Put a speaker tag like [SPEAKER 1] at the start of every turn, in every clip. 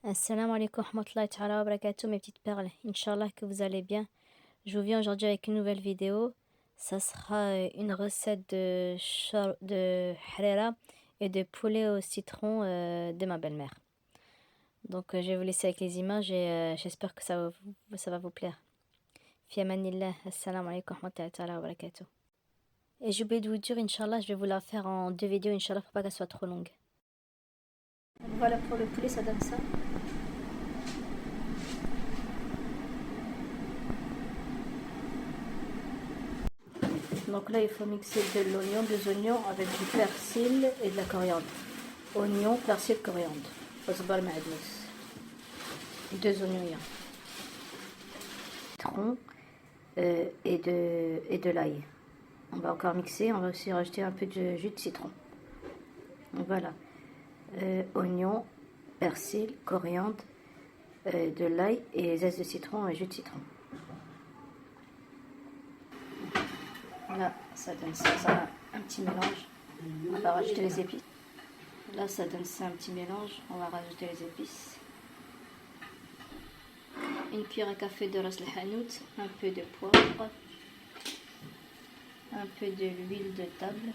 [SPEAKER 1] Assalamu alaikum wa rahmatullahi ta'ala wa barakatuh, mes petites perles. Inch'Allah que vous allez bien. Je vous viens aujourd'hui avec une nouvelle vidéo. Ça sera une recette de harira et de poulet au citron de ma belle-mère. Donc je vais vous laisser avec les images et j'espère que ça va vous plaire. Fi amanillah, assalamu alaikum wa rahmatullahi ta'ala wa barakatuh. Et j'ai oublié de vous dire, Inch'Allah, je vais vous la faire en 2 vidéos, Inch'Allah, pour pas qu'elle soit trop longue. Voilà pour le poulet, ça donne ça. Donc là, il faut mixer de l'oignon, des oignons avec du persil et de la coriandre. Oignon, persil, coriandre. Osbar ma'adous. 2 oignons, ya. Citron et de l'ail. On va encore mixer. On va aussi rajouter un peu de jus de citron. Donc voilà. Oignon, persil, coriandre, de l'ail et zeste de citron et jus de citron. Là, ça donne ça, un petit mélange. On va rajouter les épices. Là, ça donne ça un petit mélange. On va rajouter les épices. Une cuillère à café de ras al-hanout, un peu de poivre, un peu de l'huile de table,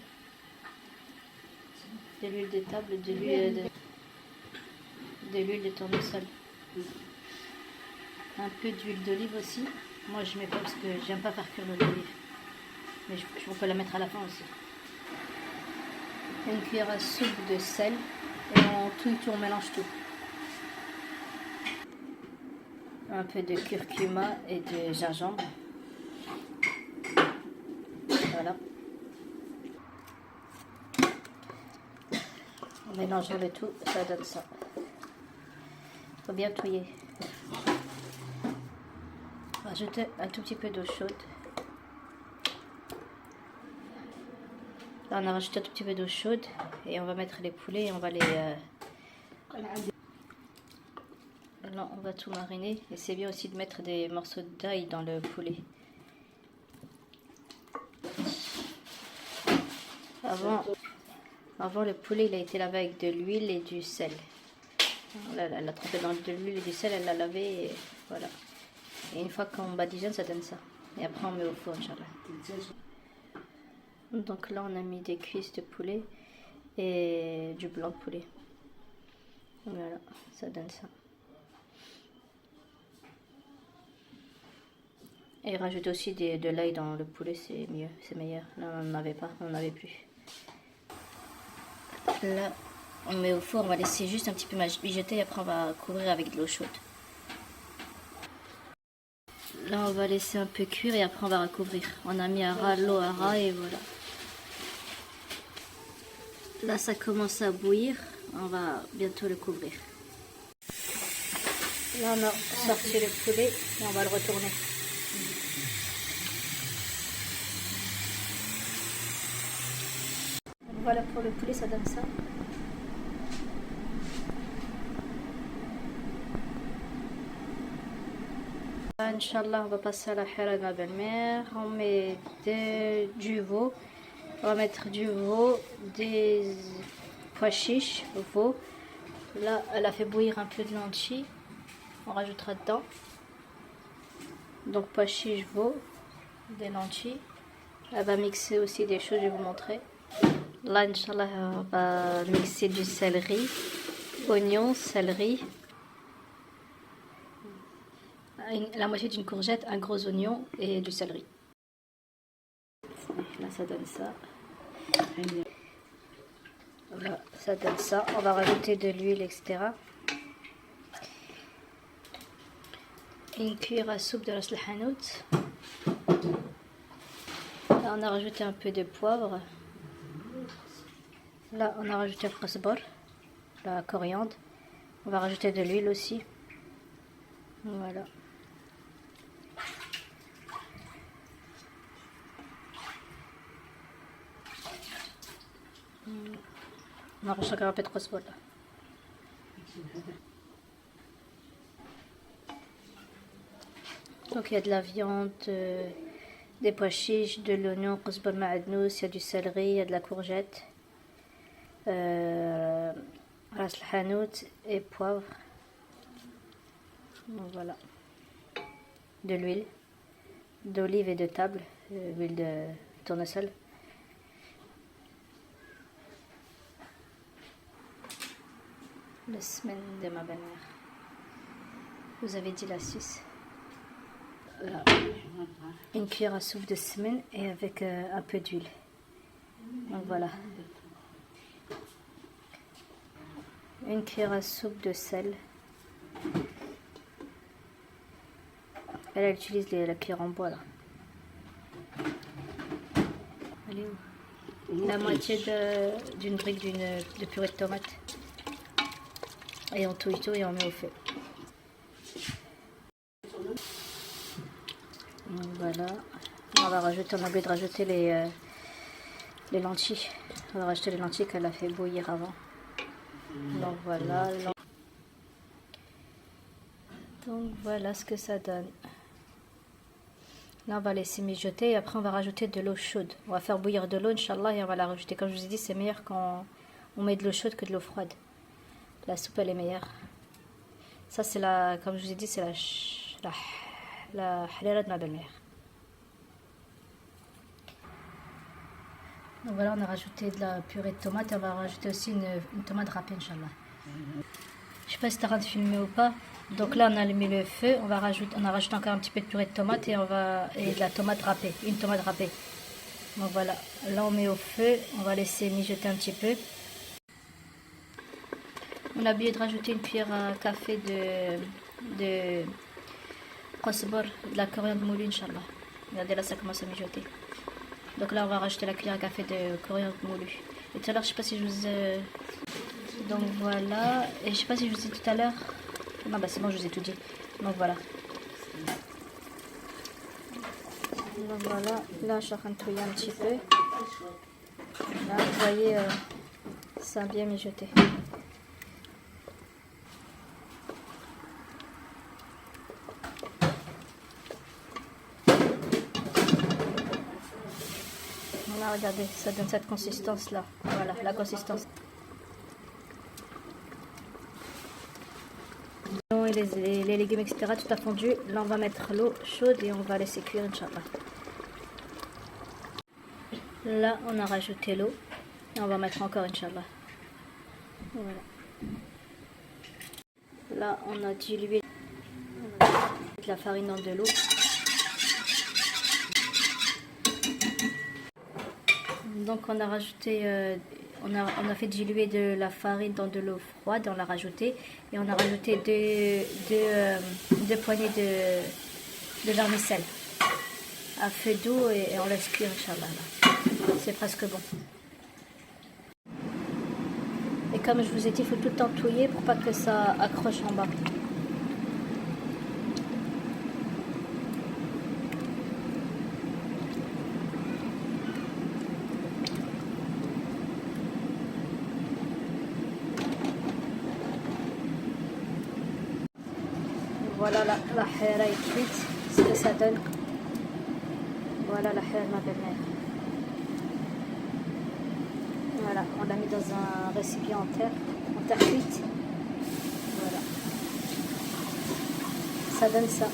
[SPEAKER 1] de l'huile de tournesol, un peu d'huile d'olive aussi. Moi, je mets pas parce que j'aime pas faire cuire l'huile d'olive. Mais je peux la mettre à la fin aussi. Une cuillère à soupe de sel et on mélange tout. Un peu de curcuma et de gingembre. Voilà. On mélange le tout, ça donne ça. Il faut bien touiller. Rajouter un tout petit peu d'eau chaude. Là, on a rajouté un tout petit peu d'eau chaude et on va mettre les poulets et on va les... Là, on va tout mariner et c'est bien aussi de mettre des morceaux d'ail dans le poulet. Avant le poulet, il a été lavé avec de l'huile et du sel. Elle l'a trempé dans de l'huile et du sel, elle l'a lavé et voilà. Et une fois qu'on badigeonne, ça donne ça. Et après, on met au four, Inch'Allah. Donc là, on a mis des cuisses de poulet et du blanc de poulet. Voilà, ça donne ça. Et rajouter aussi de l'ail dans le poulet, c'est mieux, c'est meilleur. Là, on n'en avait pas, on n'en avait plus. Là, on met au four, on va laisser juste un petit peu mijoter et après on va couvrir avec de l'eau chaude. Là, on va laisser un peu cuire et après on va recouvrir. On a mis l'eau à ras et voilà. Là, ça commence à bouillir, on va bientôt le couvrir. Là, on a sorti le poulet et on va le retourner. Voilà pour le poulet, ça donne ça. Inch'Allah, on va passer à la harira de ma belle-mère. On met du veau. On va mettre du veau, des pois chiches, veau. Là, elle a fait bouillir un peu de lentilles. On rajoutera dedans. Donc pois chiches, veau, des lentilles. Elle va mixer aussi des choses, je vais vous montrer. Là, Inch'Allah, on va mixer du céleri, oignon, céleri, la moitié d'une courgette, un gros oignon et du céleri. Là, ça donne ça. Là, ça donne ça. On va rajouter de l'huile, etc. Une cuillère à soupe de ras al-hanout. Là, on a rajouté un peu de poivre. Là, on a rajouté le kosbar, la coriandre. On va rajouter de l'huile aussi. Voilà. On va rajouter encore un peu de kosbar là. Donc il y a de la viande, des pois chiches, de l'oignon, kosbar ma'adnous, il y a du céleri, il y a de la courgette. Ras al-hanout et poivre. Donc voilà. De l'huile d'olive et de table, huile de tournesol. La semaine de ma belle-mère. Vous avez dit l'astuce. Là. Une cuillère à soupe de semaine et avec un peu d'huile. Donc voilà. Une cuillère à soupe de sel. Elle utilise la cuillère en bois là. Elle est où? La moitié d'une brique de purée de tomate. Et on touille tout et on met au feu. Donc voilà. On va rajouter, on a oublié de rajouter les lentilles. On va rajouter les lentilles qu'elle a fait bouillir avant. Donc voilà. Donc voilà ce que ça donne. Là on va laisser mijoter et après on va rajouter de l'eau chaude. On va faire bouillir de l'eau Inch'Allah et on va la rajouter. Comme je vous ai dit, c'est meilleur quand on met de l'eau chaude que de l'eau froide. La soupe elle est meilleure. Ça c'est comme je vous ai dit, c'est la halala de ma belle-mère. Donc voilà, on a rajouté de la purée de tomate et on va rajouter aussi une tomate râpée Inch'Allah. Je sais pas si tu es en train de filmer ou pas. Donc là on a allumé le feu, on a rajouté encore un petit peu de purée de tomate et de la tomate râpée, une tomate râpée. Donc voilà, là on met au feu, on va laisser mijoter un petit peu. On a oublié de rajouter une cuillère à café de kosbor, de la coriandre moulue Inch'Allah. Regardez là, ça commence à mijoter. Donc là on va rajouter la cuillère à café de coriandre moulue. Et tout à l'heure, je sais pas si je vous ai... Donc voilà, et je sais pas si je vous ai dit tout à l'heure. Non bah c'est bon, je vous ai tout dit. Donc voilà. Donc voilà, là je suis en train de touiller un petit peu. Là vous voyez, ça a bien mijoté. Voilà, regardez, ça donne cette consistance là. Voilà, la consistance. Et les légumes, etc. Tout a fondu. Là, on va mettre l'eau chaude et on va laisser cuire, Inch'Allah. Là, on a rajouté l'eau. Et on va mettre encore, Inch'Allah. Voilà. Là, on a dilué de la farine dans de l'eau. Donc, on a rajouté... on a fait diluer de la farine dans de l'eau froide, on l'a rajouté et on a rajouté deux poignées de vermicelle à feu doux et on laisse cuire Inch'Allah. C'est presque bon. Et comme je vous ai dit, il faut tout le temps touiller pour pas que ça accroche en bas. Voilà la halala est cuite, ce que ça donne. Voilà la halala de ma belle-mère. Voilà, on l'a mis dans un récipient en terre cuite. Voilà. Ça donne ça.